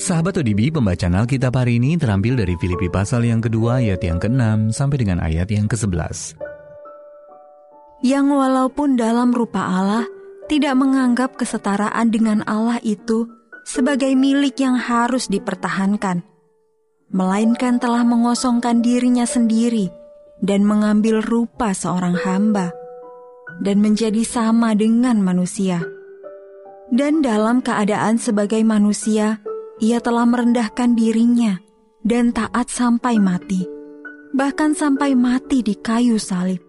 Sahabat ODB, pembacaan Alkitab hari ini terambil dari Filipi pasal yang kedua ayat yang ke-6 sampai dengan ayat yang ke-11. Yang walaupun dalam rupa Allah, tidak menganggap kesetaraan dengan Allah itu sebagai milik yang harus dipertahankan, melainkan telah mengosongkan dirinya sendiri dan mengambil rupa seorang hamba, dan menjadi sama dengan manusia. Dan dalam keadaan sebagai manusia, Ia telah merendahkan dirinya dan taat sampai mati, bahkan sampai mati di kayu salib.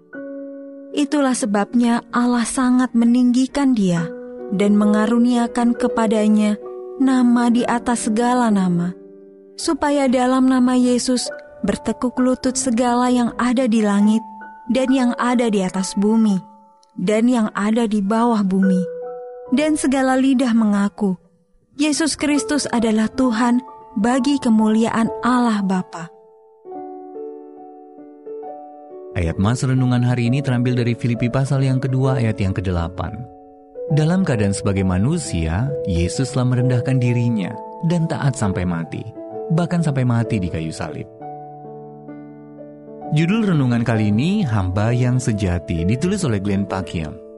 Itulah sebabnya Allah sangat meninggikan Dia dan mengaruniakan kepadanya nama di atas segala nama, supaya dalam nama Yesus bertekuk lutut segala yang ada di langit dan yang ada di atas bumi dan yang ada di bawah bumi, dan segala lidah mengaku Yesus Kristus adalah Tuhan bagi kemuliaan Allah Bapa. Ayat Mas renungan hari ini terambil dari Filipi pasal yang kedua ayat yang ke-8. Dalam keadaan sebagai manusia, Yesus telah merendahkan dirinya dan taat sampai mati, bahkan sampai mati di kayu salib. Judul renungan kali ini, Hamba yang Sejati, ditulis oleh Glenn Packiam.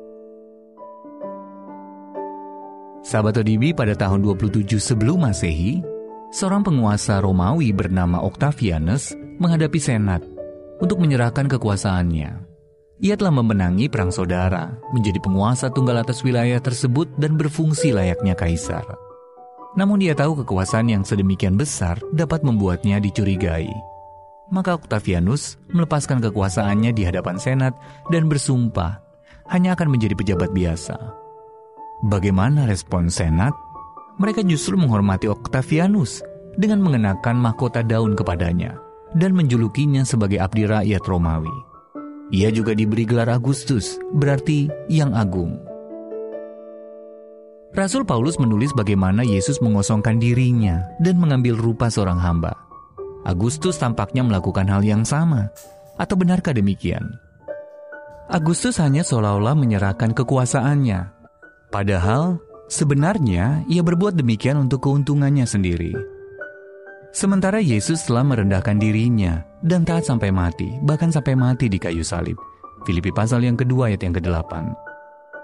Sahabat ODB, pada tahun 27 sebelum Masehi, seorang penguasa Romawi bernama Octavianus menghadapi Senat untuk menyerahkan kekuasaannya. Ia telah memenangi perang saudara, menjadi penguasa tunggal atas wilayah tersebut dan berfungsi layaknya kaisar. Namun dia tahu kekuasaan yang sedemikian besar dapat membuatnya dicurigai. Maka Octavianus melepaskan kekuasaannya di hadapan Senat dan bersumpah hanya akan menjadi pejabat biasa. Bagaimana respon Senat? Mereka justru menghormati Octavianus dengan mengenakan mahkota daun kepadanya dan menjulukinya sebagai abdi rakyat Romawi. Ia juga diberi gelar Agustus, berarti yang agung. Rasul Paulus menulis bagaimana Yesus mengosongkan dirinya dan mengambil rupa seorang hamba. Agustus tampaknya melakukan hal yang sama, atau benarkah demikian? Agustus hanya seolah-olah menyerahkan kekuasaannya. Padahal, sebenarnya ia berbuat demikian untuk keuntungannya sendiri. Sementara Yesus telah merendahkan dirinya dan taat sampai mati, bahkan sampai mati di kayu salib. Filipi pasal yang kedua ayat yang ke-8.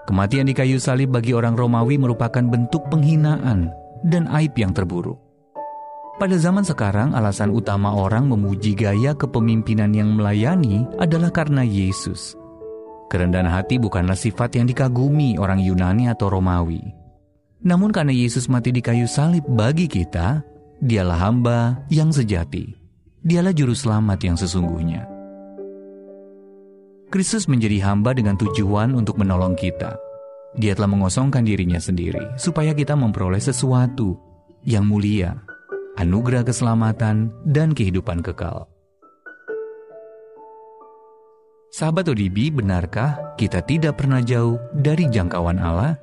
Kematian di kayu salib bagi orang Romawi merupakan bentuk penghinaan dan aib yang terburuk. Pada zaman sekarang, alasan utama orang memuji gaya kepemimpinan yang melayani adalah karena Yesus. Kerendahan hati bukanlah sifat yang dikagumi orang Yunani atau Romawi. Namun karena Yesus mati di kayu salib bagi kita, Dialah hamba yang sejati. Dialah juru selamat yang sesungguhnya. Kristus menjadi hamba dengan tujuan untuk menolong kita. Dia telah mengosongkan dirinya sendiri supaya kita memperoleh sesuatu yang mulia, anugerah keselamatan dan kehidupan kekal. Sahabat ODB, benarkah kita tidak pernah jauh dari jangkauan Allah?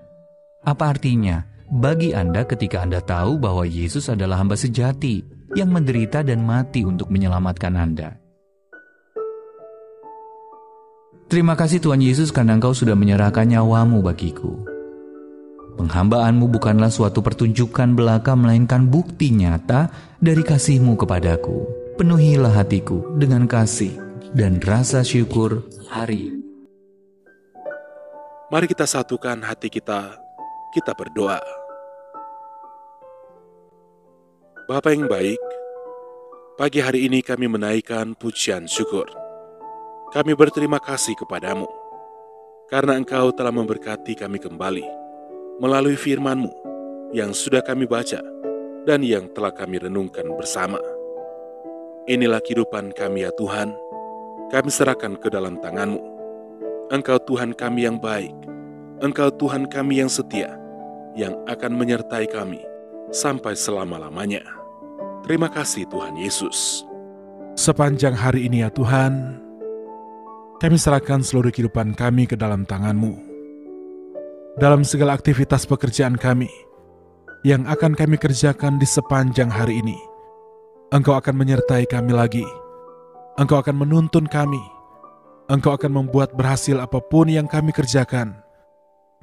Apa artinya bagi Anda ketika Anda tahu bahwa Yesus adalah hamba sejati yang menderita dan mati untuk menyelamatkan Anda? Terima kasih Tuhan Yesus karena Engkau sudah menyerahkan nyawamu bagiku. Penghambaanmu bukanlah suatu pertunjukan belaka, melainkan bukti nyata dari kasih-Mu kepadaku. Penuhilah hatiku dengan kasih dan rasa syukur hari ini. Mari kita satukan hati kita berdoa. Bapa yang baik, pagi hari ini kami menaikkan pujian syukur. Kami berterima kasih kepadamu, karena Engkau telah memberkati kami kembali, melalui firman-Mu yang sudah kami baca dan yang telah kami renungkan bersama. Inilah kehidupan kami ya Tuhan, kami serahkan ke dalam tangan-Mu. Engkau Tuhan kami yang baik, Engkau Tuhan kami yang setia, yang akan menyertai kami sampai selama-lamanya. Terima kasih Tuhan Yesus. Sepanjang hari ini ya Tuhan, kami serahkan seluruh kehidupan kami ke dalam tangan-Mu. Dalam segala aktivitas pekerjaan kami yang akan kami kerjakan di sepanjang hari ini, Engkau akan menyertai kami lagi. Engkau akan menuntun kami. Engkau akan membuat berhasil apapun yang kami kerjakan.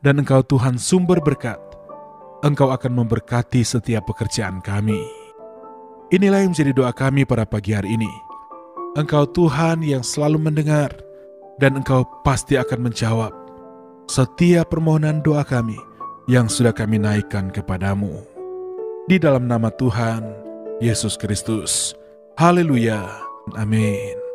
Dan Engkau Tuhan sumber berkat. Engkau akan memberkati setiap pekerjaan kami. Inilah yang menjadi doa kami pada pagi hari ini. Engkau Tuhan yang selalu mendengar, dan Engkau pasti akan menjawab setiap permohonan doa kami yang sudah kami naikkan kepadamu. Di dalam nama Tuhan Yesus Kristus. Haleluya. Amin.